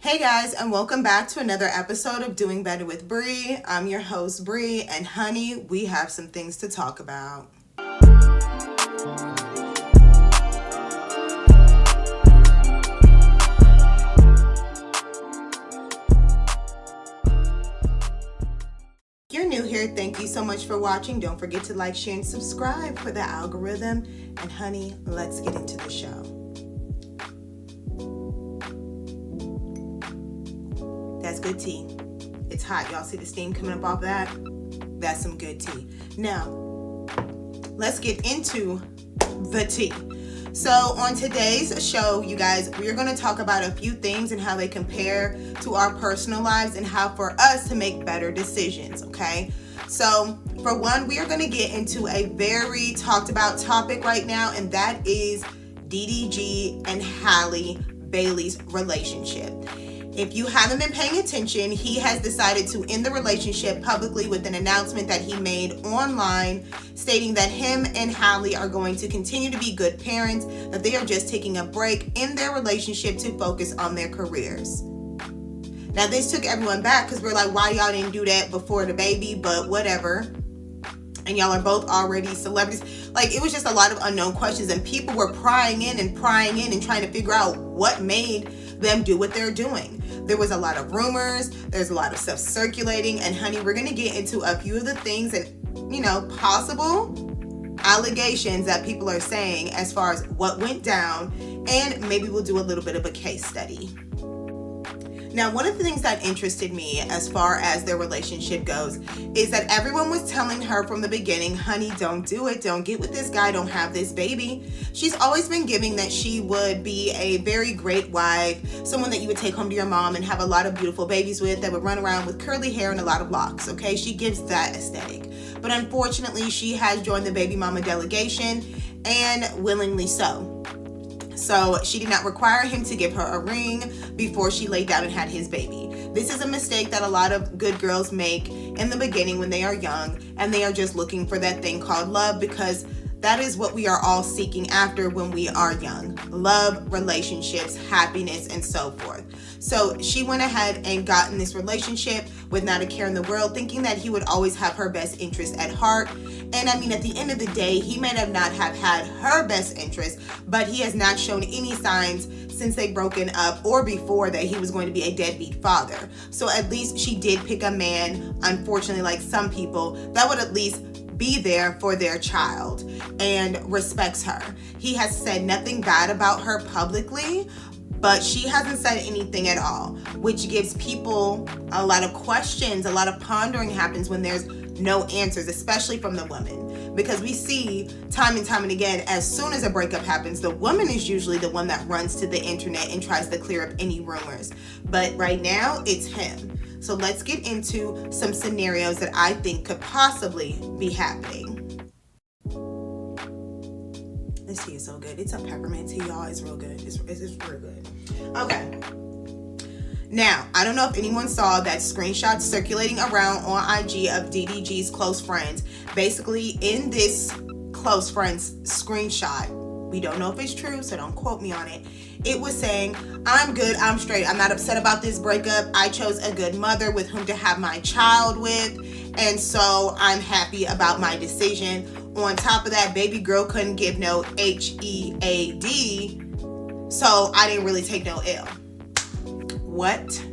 Hey guys, and welcome back to another episode of Doing Better with Bree. I'm your host Bree, and honey, we have some things to talk about. If you're new here, thank you so much for watching. Don't forget to like, share, and subscribe for the algorithm. And honey, let's get into the show. That's good tea. It's hot. Y'all see the steam coming up off that? That's some good tea. Now, let's get into the tea. So on today's show, you guys, we are going to talk about a few things and how they compare to our personal lives and how for us to make better decisions, okay? So for one, we are going to get into a very talked about topic right now, and that is DDG and Halle Bailey's relationship. If you haven't been paying attention, he has decided to end the relationship publicly with an announcement that he made online stating that him and Halle are going to continue to be good parents, that they are just taking a break in their relationship to focus on their careers. Now, this took everyone back because we're like, why y'all didn't do that before the baby? But whatever. And y'all are both already celebrities. Like, it was just a lot of unknown questions, and people were prying in and trying to figure out what made them do what they're doing. There was a lot of rumors, there's a lot of stuff circulating, and honey, we're gonna get into a few of the things and, possible allegations that people are saying as far as what went down, and maybe we'll do a little bit of a case study. Now, one of the things that interested me as far as their relationship goes is that everyone was telling her from the beginning, honey, don't do it. Don't get with this guy. Don't have this baby. She's always been giving that she would be a very great wife, someone that you would take home to your mom and have a lot of beautiful babies with, that would run around with curly hair and a lot of locks, okay? She gives that aesthetic. But unfortunately, she has joined the baby mama delegation, and willingly so. So she did not require him to give her a ring before she laid down and had his baby. This is a mistake that a lot of good girls make in the beginning when they are young, and they are just looking for that thing called love, because that is what we are all seeking after when we are young. Love, relationships, happiness, and so forth. So she went ahead and got in this relationship with not a care in the world, thinking that he would always have her best interest at heart. And I mean, at the end of the day, he may not have had her best interest, but he has not shown any signs since they've broken up or before that he was going to be a deadbeat father. So at least she did pick a man, unfortunately, like some people, that would at least be there for their child and respects her. He has said nothing bad about her publicly, but she hasn't said anything at all, which gives people a lot of questions. A lot of pondering happens when there's no answers, especially from the women, because we see time and time and again, as soon as a breakup happens, the woman is usually the one that runs to the internet and tries to clear up any rumors. But right now, it's him. So let's get into some scenarios that I think could possibly be happening. This tea is so good. It's a peppermint tea, y'all. It's real good. It's real good. Okay. Now, I don't know if anyone saw that screenshot circulating around on IG of DDG's close friends. Basically, in this close friends screenshot, we don't know if it's true, so don't quote me on it. It was saying, I'm good, I'm straight, I'm not upset about this breakup. I chose a good mother with whom to have my child with, and so I'm happy about my decision. On top of that, baby girl couldn't give no HEAD, so I didn't really take no L. What?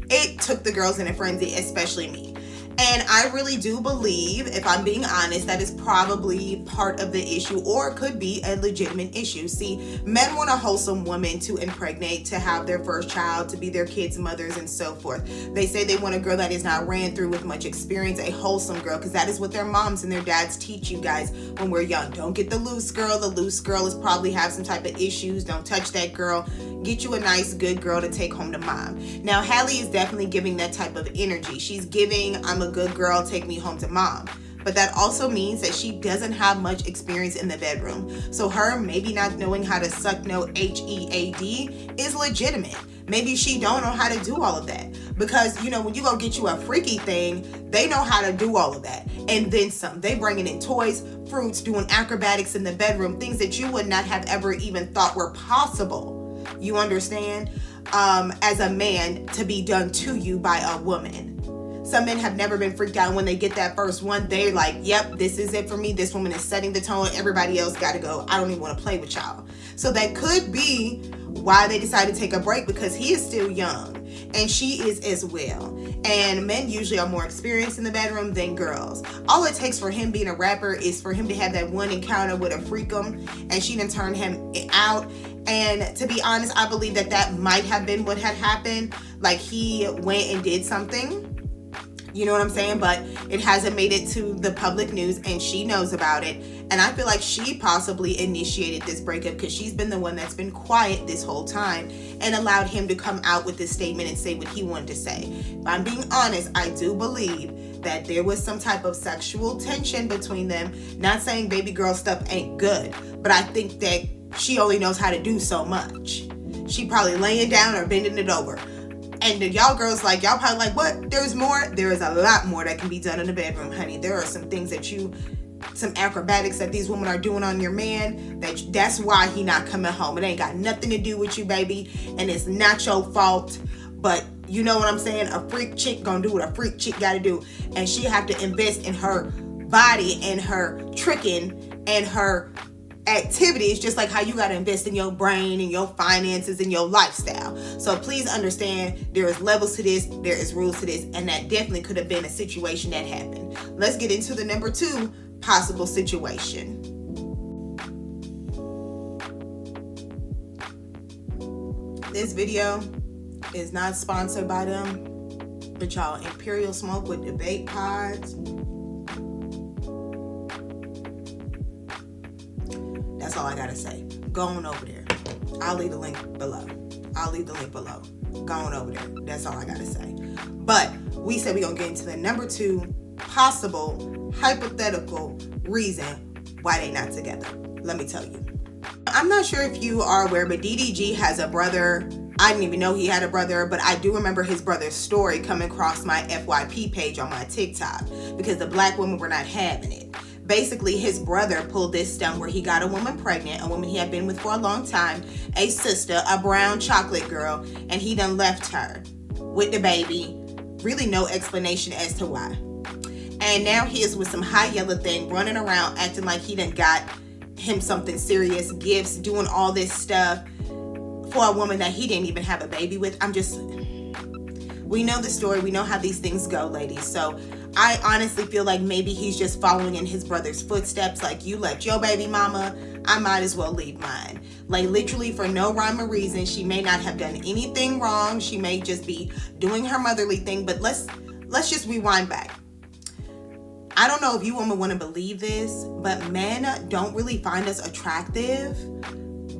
It took the girls in a frenzy, especially me. And I really do believe, if I'm being honest, that is probably part of the issue, or it could be a legitimate issue. See, men want a wholesome woman to impregnate, to have their first child, to be their kids' mothers, and so forth. They say they want a girl that is not ran through with much experience, a wholesome girl, because that is what their moms and their dads teach you guys when we're young. Don't get the loose girl. The loose girl is probably have some type of issues. Don't touch that girl. Get you a nice, good girl to take home to mom. Now, Halle is definitely giving that type of energy. She's giving, I'm a good girl, take me home to mom. But that also means that she doesn't have much experience in the bedroom. So her maybe not knowing how to suck no HEAD is legitimate. Maybe she don't know how to do all of that. Because, when you go get you a freaky thing, they know how to do all of that. And then some. They bringing in toys, fruits, doing acrobatics in the bedroom, things that you would not have ever even thought were possible. You understand? as a man to be done to you by a woman. Some men have never been freaked out when they get that first one. They're like, yep, this is it for me. This woman is setting the tone. Everybody else got to go. I don't even want to play with y'all. So that could be why they decided to take a break, because he is still young and she is as well. And men usually are more experienced in the bedroom than girls. All it takes for him being a rapper is for him to have that one encounter with a freakum, and she done turned him out. And to be honest, I believe that might have been what had happened. Like, he went and did something. You know what I'm saying? But it hasn't made it to the public news, and she knows about it. And I feel like she possibly initiated this breakup because she's been the one that's been quiet this whole time and allowed him to come out with this statement and say what he wanted to say. If I'm being honest, I do believe that there was some type of sexual tension between them. Not saying baby girl stuff ain't good, but I think that she only knows how to do so much. She probably laying down or bending it over. And y'all girls, like, y'all probably like, what? There's more? There is a lot more that can be done in the bedroom, honey. There are some things that some acrobatics that these women are doing on your man. That's why he not coming home. It ain't got nothing to do with you, baby. And it's not your fault. But you know what I'm saying? A freak chick gonna do what a freak chick gotta do. And she have to invest in her body and her tricking and her activities, just like how you got to invest in your brain and your finances and your lifestyle. So please understand, there is levels to this, there is rules to this, and that definitely could have been a situation that happened. Let's get into the number 2 possible situation. This video is not sponsored by them, but y'all, Imperial Smoke with debate pods. That's all I gotta say. Go on over there. I'll leave the link below. Go on over there. That's all I gotta say. But we said we're gonna get into the number 2 possible hypothetical reason why they not together. Let me tell you. I'm not sure if you are aware, but DDG has a brother. I didn't even know he had a brother, but I do remember his brother's story coming across my FYP page on my TikTok, because the black women were not having it. Basically, his brother pulled this stunt where he got a woman pregnant, a woman he had been with for a long time, a sister, a brown chocolate girl, and he done left her with the baby. Really no explanation as to why. And now he is with some high yellow thing, running around acting like he done got him something serious, gifts, doing all this stuff for a woman that he didn't even have a baby with. We know the story. We know how these things go, ladies. So I honestly feel like maybe he's just following in his brother's footsteps. Like, you left your baby mama, I might as well leave mine. Like, literally for no rhyme or reason. She may not have done anything wrong. She may just be doing her motherly thing. But let's just rewind back. I don't know if you women want to believe this, but men don't really find us attractive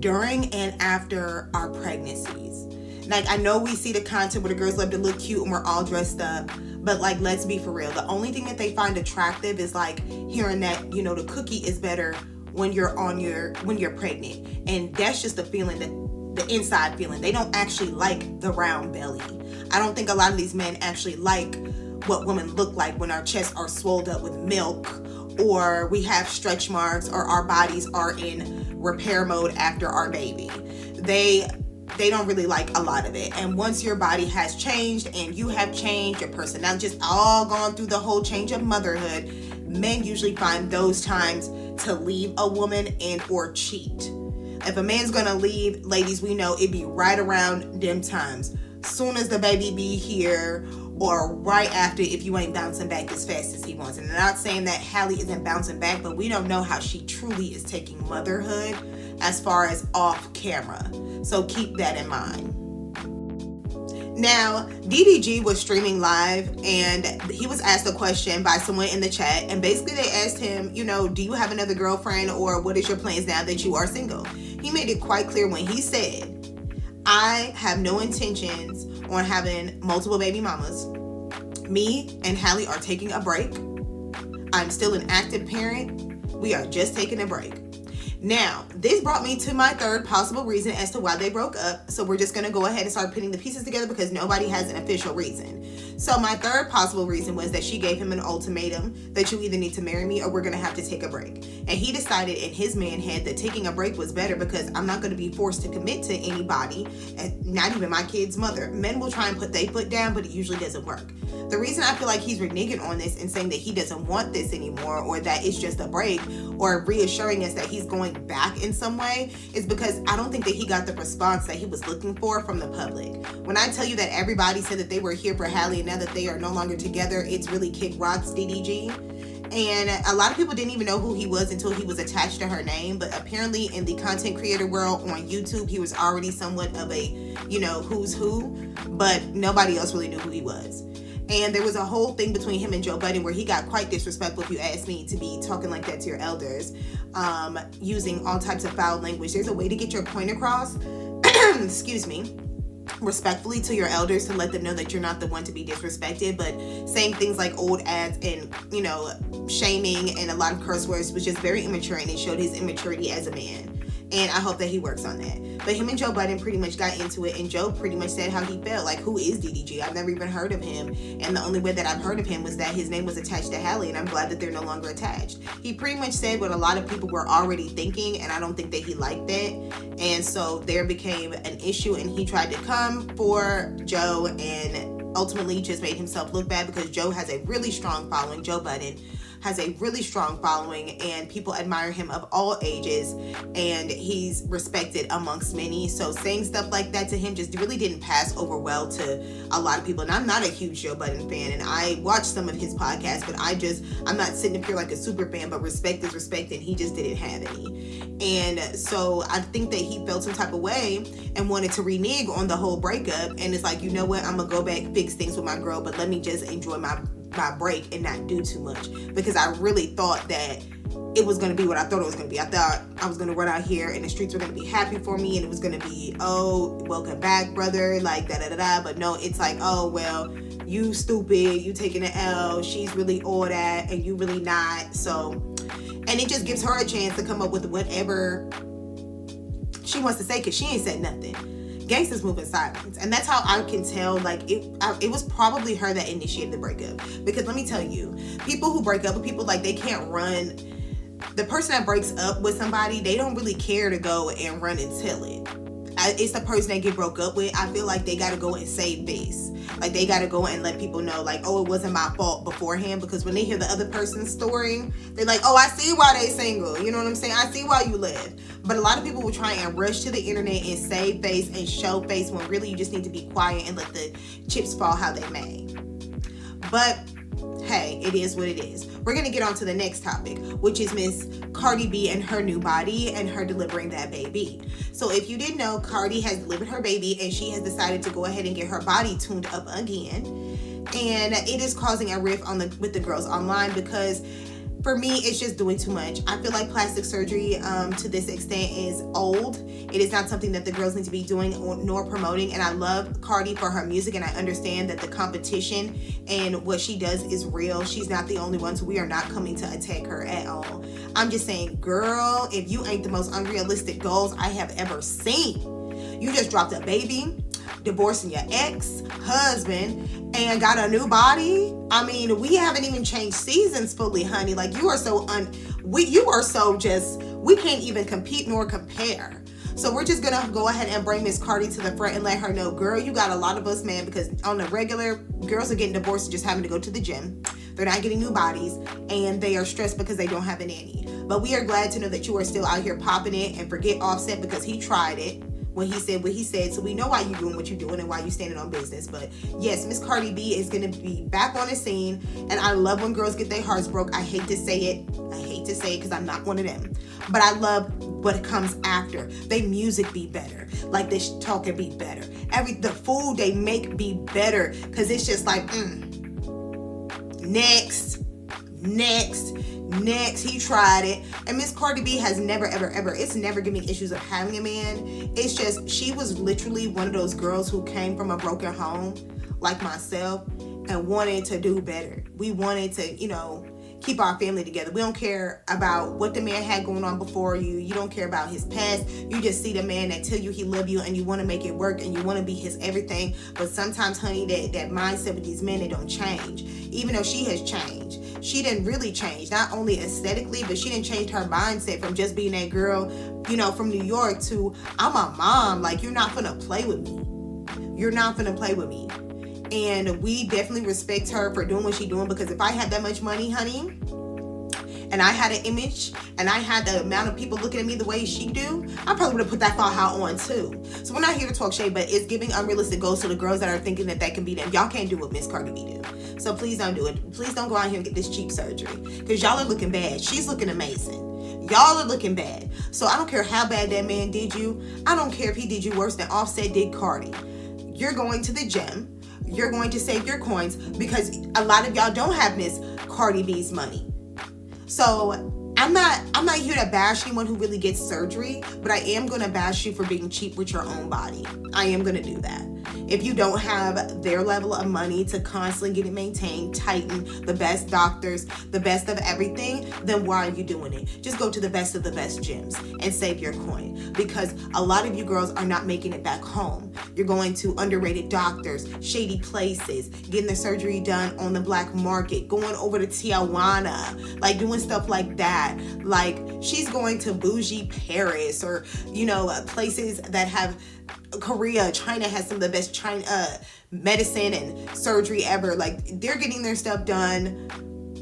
during and after our pregnancies. Like, I know we see the content where the girls love to look cute and we're all dressed up, but like, let's be for real. The only thing that they find attractive is like hearing that, you know, the cookie is better when you're pregnant. And that's just the feeling, that the inside feeling. They don't actually like the round belly. I don't think a lot of these men actually like what women look like when our chests are swelled up with milk, or we have stretch marks, or our bodies are in repair mode after our baby. They don't really like a lot of it. And once your body has changed and you have changed, your personality, just all gone through the whole change of motherhood, men usually find those times to leave a woman and or cheat. If a man's gonna leave, ladies, we know it be right around them times. Soon as the baby be here, or right after, if you ain't bouncing back as fast as he wants. And I'm not saying that Hallie isn't bouncing back, but we don't know how she truly is taking motherhood as far as off camera. So keep that in mind. Now, DDG was streaming live and he was asked a question by someone in the chat, and basically they asked him, you know, do you have another girlfriend, or what is your plans now that you are single? He made it quite clear when he said, I have no intentions on having multiple baby mamas. Me and Hallie are taking a break. I'm still an active parent. We are just taking a break. Now, this brought me to my third possible reason as to why they broke up. So we're just going to go ahead and start putting the pieces together because nobody has an official reason. So my third possible reason was that she gave him an ultimatum that you either need to marry me or we're going to have to take a break. And he decided in his man head that taking a break was better because I'm not going to be forced to commit to anybody, and not even my kid's mother. Men will try and put their foot down, but it usually doesn't work. The reason I feel like he's reneging on this and saying that he doesn't want this anymore or that it's just a break or reassuring us that he's going back in some way is because I don't think that he got the response that he was looking for from the public. When I tell you that everybody said that they were here for Hallie and now that they are no longer together, it's really kick rocks DDG. And a lot of people didn't even know who he was until he was attached to her name. But apparently in the content creator world on YouTube, he was already somewhat of a, who's who. But nobody else really knew who he was. And there was a whole thing between him and Joe Budden where he got quite disrespectful, if you ask me, to be talking like that to your elders, using all types of foul language. There's a way to get your point across, excuse me, respectfully to your elders to let them know that you're not the one to be disrespected. But saying things like old ads and, shaming and a lot of curse words was just very immature, and it showed his immaturity as a man. And I hope that he works on that. But him and Joe Budden pretty much got into it, and Joe pretty much said how he felt. Like, who is DDG? I've never even heard of him. And the only way that I've heard of him was that his name was attached to Hallie, and I'm glad that they're no longer attached. He pretty much said what a lot of people were already thinking, and I don't think that he liked that. And so there became an issue, and he tried to come for Joe and ultimately just made himself look bad because Joe has a really strong following. Joe Budden has a really strong following, and people admire him of all ages, and he's respected amongst many. So saying stuff like that to him just really didn't pass over well to a lot of people. And I'm not a huge Joe Budden fan, and I watched some of his podcasts, but I'm not sitting up here like a super fan, but respect is respect, and he just didn't have any. And so I think that he felt some type of way and wanted to renege on the whole breakup, and it's like, you know what, I'm gonna go back, fix things with my girl, but let me just enjoy my break and not do too much, because I really thought that it was going to be what I thought it was going to be. I thought I was going to run out here and the streets were going to be happy for me, and it was going to be, oh, welcome back, brother, like da-da-da-da. But no, it's like, oh, well, you stupid, you taking an L, she's really all that and you really not. So, and it just gives her a chance to come up with whatever she wants to say, because she ain't said nothing. Gangsters move in silence, and that's how I can tell. Like, it was probably her that initiated the breakup, because let me tell you, people who break up with people, like, they can't run. The person that breaks up with somebody, they don't really care to go and run and tell it. It's the person that get broke up with. I feel like they got to go and save face. Like, they got to go and let people know, like, oh, it wasn't my fault beforehand, because when they hear the other person's story, they're like, oh, I see why they single. You know what I'm saying? I see why you left. But a lot of people will try and rush to the internet and save face and show face when really you just need to be quiet and let the chips fall how they may. But hey, it is what it is. We're going to get on to the next topic, which is Miss Cardi B and her new body and her delivering that baby. So if you didn't know, Cardi has delivered her baby, and she has decided to go ahead and get her body tuned up again. And it is causing a rift with the girls online, because for me, it's just doing too much. I feel like plastic surgery to this extent is old. It is not something that the girls need to be doing nor promoting. And I love Cardi for her music, and I understand that the competition and what she does is real. She's not the only one, so we are not coming to attack her at all. I'm just saying, girl, if you ain't the most unrealistic goals I have ever seen, you just dropped a baby, divorcing your ex-husband, and got a new body. I mean, we haven't even changed seasons fully, honey. Like, you are so we can't even compete nor compare. So we're just gonna go ahead and bring Miss Cardi to the front and let her know, girl, you got a lot of us, man, because on the regular, girls are getting divorced and just having to go to the gym. They're not getting new bodies, and they are stressed because they don't have a nanny. But we are glad to know that you are still out here popping it, and forget Offset, because he tried it when he said what he said. So we know why you're doing what you're doing and why you're standing on business. But yes, Miss Cardi B is going to be back on the scene. And I love when girls get their hearts broke. I hate to say it because I'm not one of them. But I love what comes after. They music be better. Like, they talking be better. The food they make be better. Because it's just like, next. He tried it. And Miss Cardi B has never, ever, it's never given me issues of having a man. It's just, she was literally one of those girls who came from a broken home, like myself, and wanted to do better. We wanted to, keep our family together. We don't care about what the man had going on before you. You don't care about his past. You just see the man that tell you he love you and you want to make it work and you want to be his everything. But sometimes, honey, that mindset with these men, they don't change. Even though she has changed, she didn't really change. Not only aesthetically, but she didn't change her mindset from just being that girl, you know, from New York to I'm a mom. Like, you're not gonna play with me. You're not gonna play with me. And we definitely respect her for doing what she's doing, because if I had that much money, honey, and I had an image, and I had the amount of people looking at me the way she do, I probably would have put that hat on too. So we're not here to talk shade, but it's giving unrealistic goals to the girls that are thinking that can be them. Y'all can't do what Miss Cardi B do. So please don't do it. Please don't go out here and get this cheap surgery, because y'all are looking bad. She's looking amazing. Y'all are looking bad. So I don't care how bad that man did you. I don't care if he did you worse than Offset did Cardi. You're going to the gym. You're going to save your coins, because a lot of y'all don't have Miss Cardi B's money. So I'm not here to bash anyone who really gets surgery, but I am going to bash you for being cheap with your own body. I am going to do that. If you don't have their level of money to constantly get it maintained, tighten, the best doctors, the best of everything, then why are you doing it? Just go to the best of the best gyms and save your coin, because a lot of you girls are not making it back home. You're going to underrated doctors, shady places, getting the surgery done on the black market, going over to Tijuana, like doing stuff like that. Like, she's going to bougie Paris, or, you know, places that have Korea. China has some of the best medicine and surgery ever. Like, they're getting their stuff done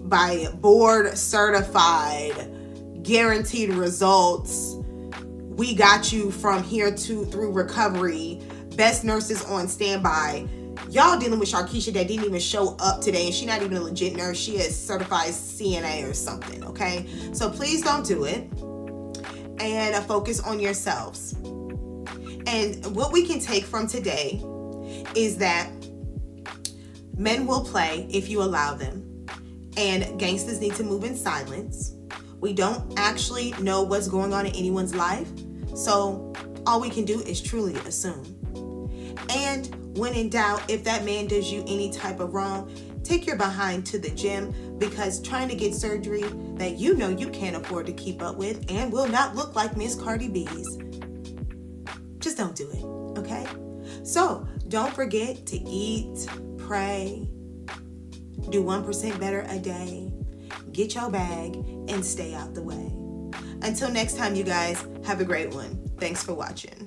by board certified, guaranteed results. We got you from here to through recovery. Best nurses on standby. Y'all dealing with Sharkeisha that didn't even show up today, and she's not even a legit nurse. She is certified CNA or something, okay? So please don't do it, and focus on yourselves. And what we can take from today is that men will play if you allow them, and gangsters need to move in silence. We don't actually know what's going on in anyone's life, so all we can do is truly assume. And when in doubt, if that man does you any type of wrong, take your behind to the gym, because trying to get surgery that you know you can't afford to keep up with and will not look like Miss Cardi B's, just don't do it, okay? So don't forget to eat, pray, do 1% better a day, get your bag, and stay out the way. Until next time, you guys, have a great one. Thanks for watching.